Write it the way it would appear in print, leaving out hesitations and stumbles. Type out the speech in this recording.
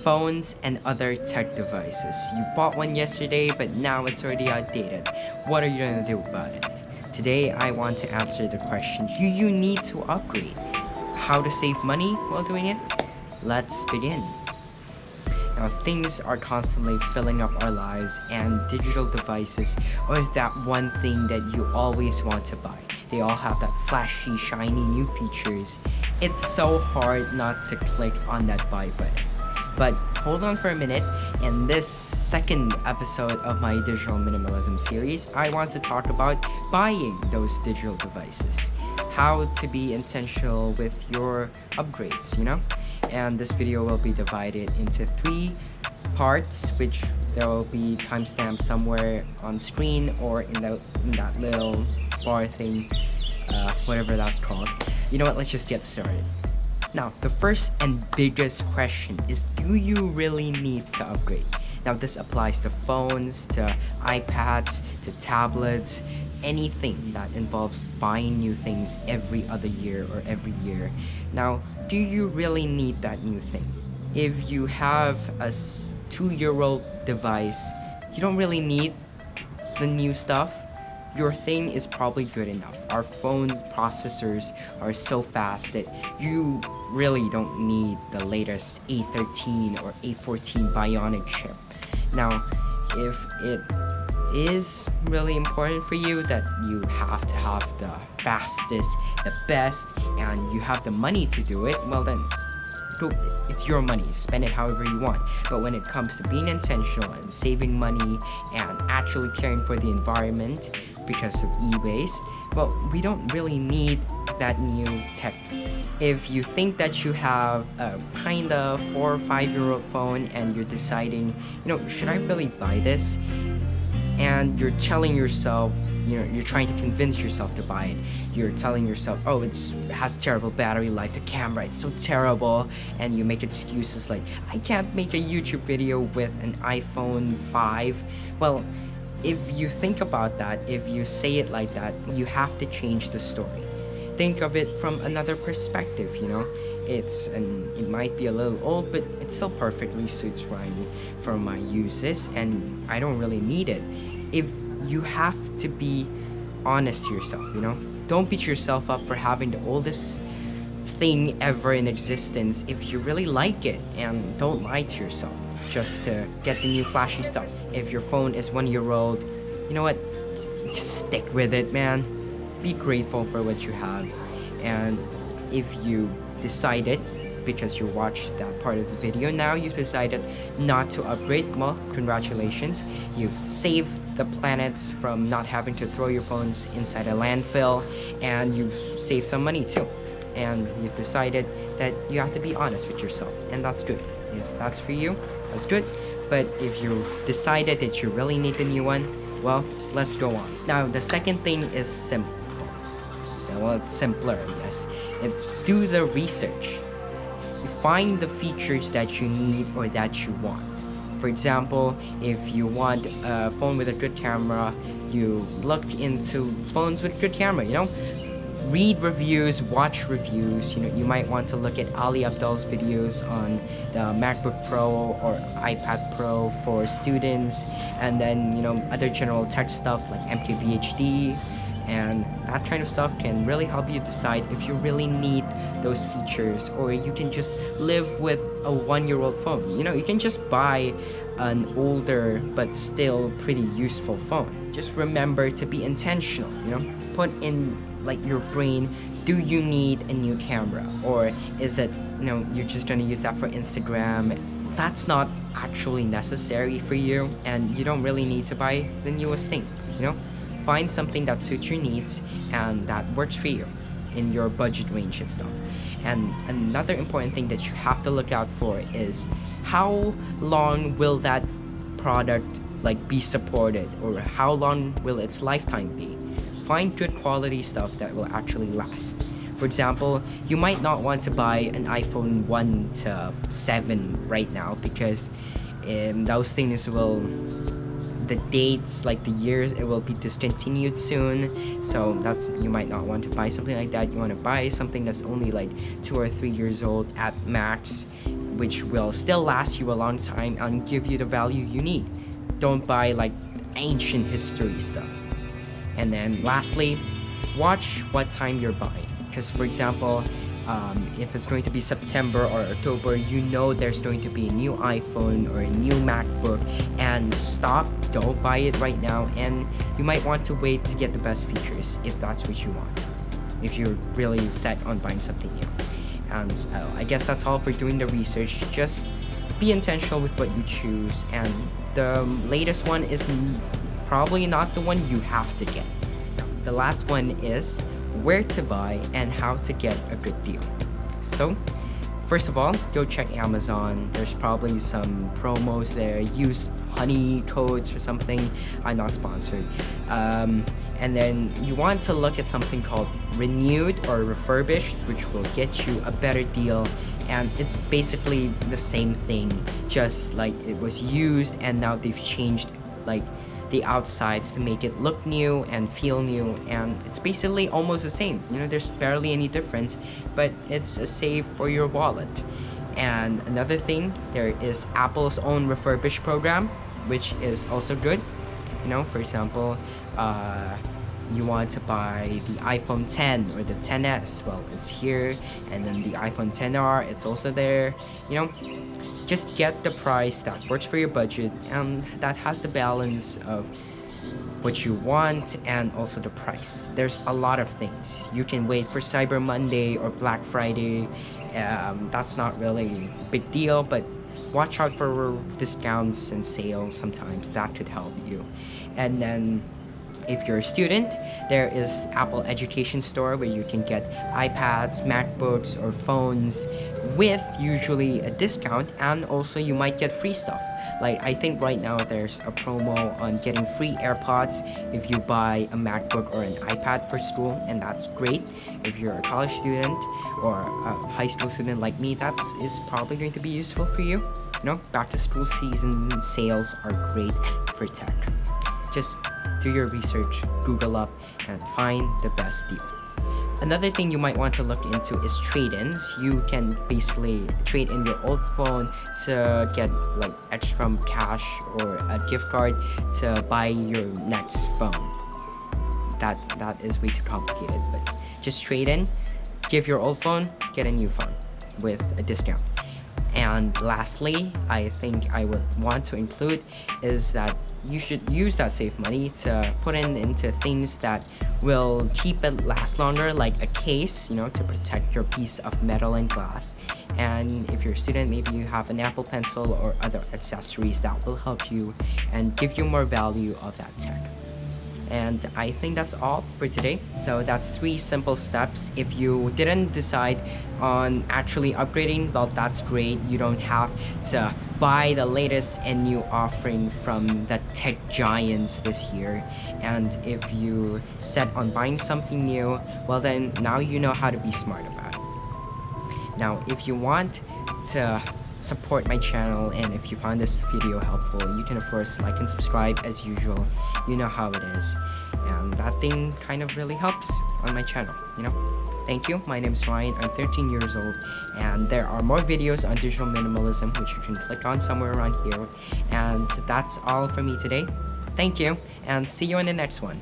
phones and other tech devices. You bought one yesterday, but now it's already outdated. What are you gonna do about it? Today, I want to answer the question, do you need to upgrade? How to save money while doing it? Let's begin. Now, things are constantly filling up our lives, and digital devices are that one thing that you always want to buy. They all have that flashy, shiny new features. It's so hard not to click on that buy button. But hold on for a minute. In this second episode of my digital minimalism series, I want to talk about buying those digital devices. How to be intentional with your upgrades, And this video will be divided into 3 parts, which there will be timestamps somewhere on screen or in that little bar thing, whatever that's called. You know what? Let's just get started. Now, the first and biggest question is, do you really need to upgrade? Now, this applies to phones, to iPads, to tablets, anything that involves buying new things every other year or every year. Now, do you really need that new thing? If you have a 2-year-old device, you don't really need the new stuff. Your thing is probably good enough. Our phone's processors are so fast that you really don't need the latest A13 or A14 Bionic chip. Now, if it is really important for you that you have to have the fastest, the best, and you have the money to do it, well then, it's your money. Spend it however you want. But when it comes to being intentional and saving money and actually caring for the environment because of e-waste, well, we don't really need that new tech. If you think that you have a kind of 4 or 5-year-old phone and you're deciding, should I really buy this? And you're telling yourself, you're trying to convince yourself to buy it. You're telling yourself, oh, it has terrible battery life, the camera is so terrible, and you make excuses like, I can't make a YouTube video with an iPhone 5. Well, if you think about that, if you say it like that, you have to change the story. Think of it from another perspective, it might be a little old, but it still perfectly suits for my uses, and I don't really need it. If you have to be honest to yourself, don't beat yourself up for having the oldest thing ever in existence if you really like it, and don't lie to yourself just to get the new flashy stuff. If your phone is 1 year old, you know what, just stick with it, man. Be grateful for what you have. And if you decided, because you watched that part of the video, now you've decided not to upgrade, well, congratulations. You've saved the planets from not having to throw your phones inside a landfill, and you've saved some money too. And you've decided that you have to be honest with yourself, and that's good. If that's for you, that's good. But if you've decided that you really need the new one, well, let's go on. Now, the second thing is simple. Well, it's simpler, I guess. It's do the research. You find the features that you need or that you want. For example, if you want a phone with a good camera, you look into phones with good camera, read reviews, watch reviews. You might want to look at Ali Abdal's videos on the MacBook Pro or iPad Pro for students, and then other general tech stuff like MKBHD, and that kind of stuff can really help you decide if you really need those features, or you can just live with a 1-year-old phone. You can just buy an older but still pretty useful phone. Just remember to be intentional, put in your brain, do you need a new camera, or is it you're just going to use that for Instagram? That's not actually necessary for you, and you don't really need to buy the newest thing. Find something that suits your needs and that works for you in your budget range and stuff. And another important thing that you have to look out for is, how long will that product be supported, or how long will its lifetime be? Find good quality stuff that will actually last. For example, you might not want to buy an iPhone 1 to 7 right now, because those things will the dates, like the years, it will be discontinued soon. So that's, you might not want to buy something like that. You want to buy something that's only like 2 or 3 years old at max, which will still last you a long time and give you the value you need. Don't buy like ancient history stuff. And then lastly, watch what time you're buying, because for example, if it's going to be September or October, you know there's going to be a new iPhone or a new MacBook, and don't buy it right now, and you might want to wait to get the best features if that's what you want, if you're really set on buying something new. And I guess that's all for doing the research. Just be intentional with what you choose, and the latest one is probably not the one you have to get. The last one is where to buy and how to get a good deal. So first of all, go check Amazon. There's probably some promos there. Use honey codes or something. I'm not sponsored. And then you want to look at something called renewed or refurbished, which will get you a better deal. And it's basically the same thing, just like it was used and now they've changed like the outsides to make it look new and feel new, and it's basically almost the same. You know, there's barely any difference, but it's a save for your wallet. And another thing, there is Apple's own refurbished program, which is also good. You know, for example, you want to buy the iPhone 10 or the 10s, well, it's here. And then the iPhone 10R, it's also there. You know, just get the price that works for your budget and that has the balance of what you want and also the price. There's a lot of things. You can wait for Cyber Monday or Black Friday. That's not really a big deal, but watch out for discounts and sales. Sometimes that could help you. And then if you're a student, there is Apple Education Store where you can get iPads, MacBooks, or phones with usually a discount, and also you might get free stuff. Like I think right now there's a promo on getting free AirPods if you buy a MacBook or an iPad for school, and that's great. If you're a college student or a high school student like me, that is probably going to be useful for you. You know, back to school season sales are great for tech. Just do your research, Google up, and find the best deal. Another thing you might want to look into is trade-ins. You can basically trade in your old phone to get like extra cash or a gift card to buy your next phone. That is way too complicated, but just trade in, give your old phone, get a new phone with a discount. And lastly, I think I would want to include is that you should use that saved money to put into things that will keep it last longer, like a case, you know, to protect your piece of metal and glass. And if you're a student, maybe you have an Apple Pencil or other accessories that will help you and give you more value of that tech. And I think that's all for today. So that's 3 simple steps. If you didn't decide on actually upgrading, well, that's great. You don't have to buy the latest and new offering from the tech giants this year. And if you set on buying something new, well then now you know how to be smart about it. Now, if you want to support my channel and if you found this video helpful, you can of course like and subscribe as usual. You know how it is, and that thing kind of really helps on my channel, you know. Thank you. My name is Ryan. I'm 13 years old, and there are more videos on digital minimalism which you can click on somewhere around here. And that's all for me today. Thank you, and see you in the next one.